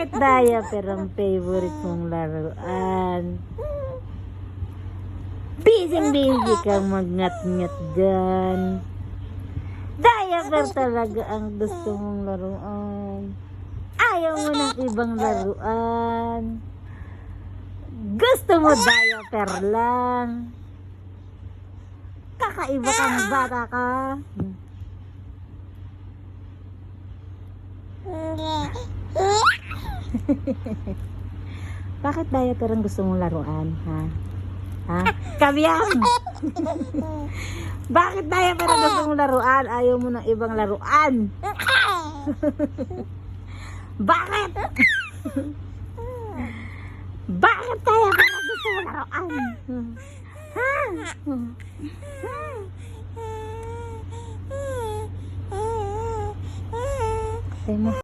Bakit diaper ang favorite mong laruan? Busy kang magngat-ngat dyan. Diaper talaga ang gusto mong laruan. Ayaw mo ng ibang laruan. Gusto mo diaper lang. Kakaiba kang bata ka. Bakit diaper ang gusto mong laruan, ha? Ha? Kabyang! Bakit diaper ang gusto mong laruan? Ayaw mo ng ibang laruan. Bakit? Bakit diaper ang gusto mong laruan? Ha? Say mo.